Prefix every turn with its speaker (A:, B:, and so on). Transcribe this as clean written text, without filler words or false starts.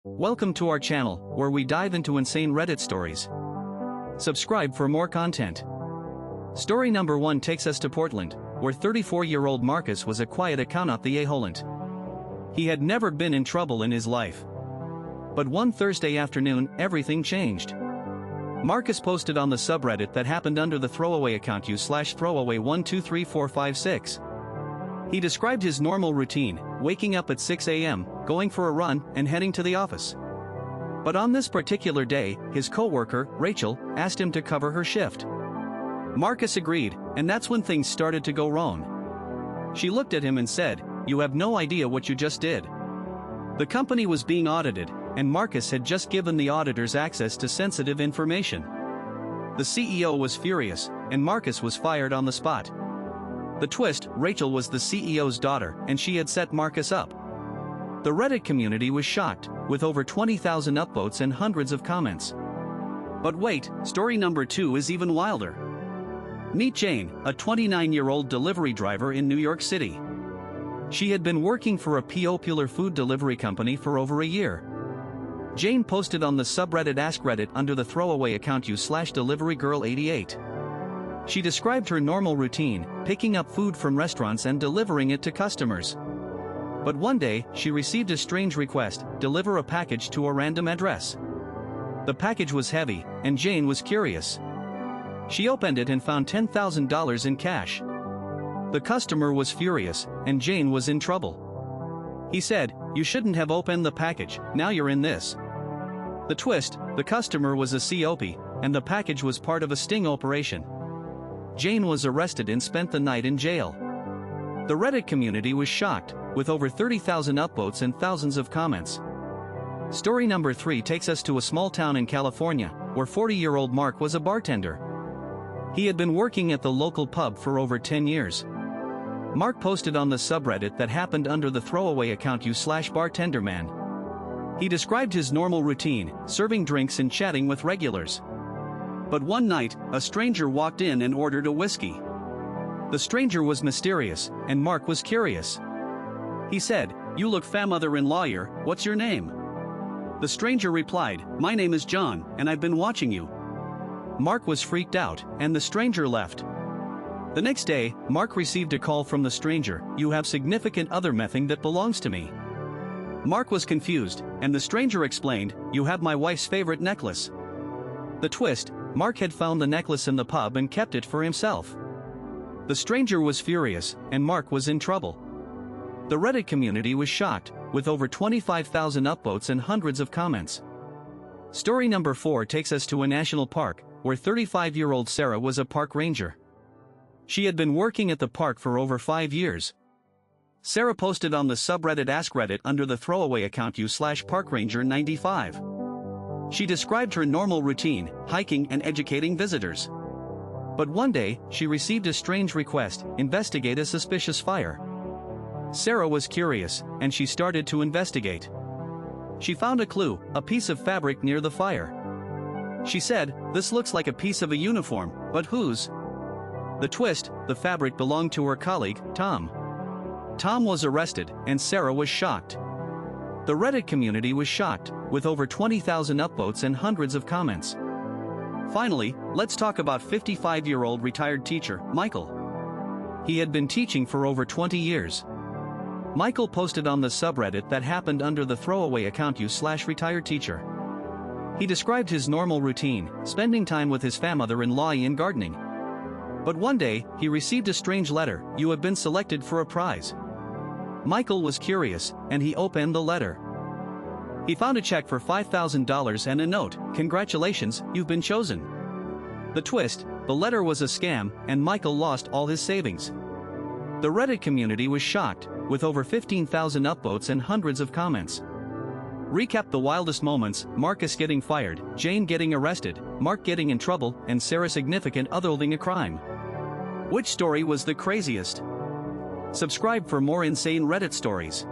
A: Welcome to our channel, where we dive into insane Reddit stories. Subscribe for more content. Story number 1 takes us to Portland, where 34-year-old Marcus was a quiet accountant the a-holant. He had never been in trouble in his life. But one Thursday afternoon, everything changed. Marcus posted on the subreddit that happened under the throwaway account u/throwaway123456. He described his normal routine, waking up at 6 a.m., going for a run, and heading to the office. But on this particular day, his co-worker, Rachel, asked him to cover her shift. Marcus agreed, and that's when things started to go wrong. She looked at him and said, "You have no idea what you just did." The company was being audited, and Marcus had just given the auditors access to sensitive information. The CEO was furious, and Marcus was fired on the spot. The twist: Rachel was the CEO's daughter, and she had set Marcus up. The Reddit community was shocked, with over 20,000 upvotes and hundreds of comments. But wait, story number 2 is even wilder. Meet Jane, a 29-year-old delivery driver in New York City. She had been working for a popular food delivery company for over a year. Jane posted on the subreddit Ask Reddit under the throwaway account u/deliverygirl88. She described her normal routine, picking up food from restaurants and delivering it to customers. But one day, she received a strange request: deliver a package to a random address. The package was heavy, and Jane was curious. She opened it and found $10,000 in cash. The customer was furious, and Jane was in trouble. He said, "You shouldn't have opened the package, now you're in this." The twist: the customer was a COP, and the package was part of a sting operation. Jane was arrested and spent the night in jail. The Reddit community was shocked, with over 30,000 upvotes and thousands of comments. Story number 3 takes us to a small town in California, where 40-year-old Mark was a bartender. He had been working at the local pub for over 10 years. Mark posted on the subreddit that happened under the throwaway account u/bartenderman. He described his normal routine, serving drinks and chatting with regulars. But one night, a stranger walked in and ordered a whiskey. The stranger was mysterious, and Mark was curious. He said, "You look famother-in-lawyer, what's your name?" The stranger replied, "My name is John, and I've been watching you." Mark was freaked out, and the stranger left. The next day, Mark received a call from the stranger: "You have significant other mething that belongs to me." Mark was confused, and the stranger explained, "You have my wife's favorite necklace." The twist: Mark had found the necklace in the pub and kept it for himself. The stranger was furious, and Mark was in trouble. The Reddit community was shocked, with over 25,000 upvotes and hundreds of comments. Story number 4 takes us to a national park, where 35-year-old Sarah was a park ranger. She had been working at the park for over 5 years. Sarah posted on the subreddit Ask Reddit under the throwaway account u/parkranger95. She described her normal routine, hiking and educating visitors. But one day, she received a strange request: investigate a suspicious fire. Sarah was curious, and she started to investigate. She found a clue: a piece of fabric near the fire. She said, "This looks like a piece of a uniform, but whose?" The twist: the fabric belonged to her colleague, Tom. Tom was arrested, and Sarah was shocked. The Reddit community was shocked, with over 20,000 upvotes and hundreds of comments. Finally, let's talk about 55-year-old retired teacher, Michael. He had been teaching for over 20 years. Michael posted on the subreddit that happened under the throwaway account u/retired teacher. He described his normal routine, spending time with his famother-in-law and gardening. But one day, he received a strange letter: "You have been selected for a prize." Michael was curious, and he opened the letter. He found a check for $5,000 and a note: "Congratulations, you've been chosen." The twist: the letter was a scam, and Michael lost all his savings. The Reddit community was shocked, with over 15,000 upvotes and hundreds of comments. Recap the wildest moments: Marcus getting fired, Jane getting arrested, Mark getting in trouble, and Sarah significant othering a crime. Which story was the craziest? Subscribe for more insane Reddit stories.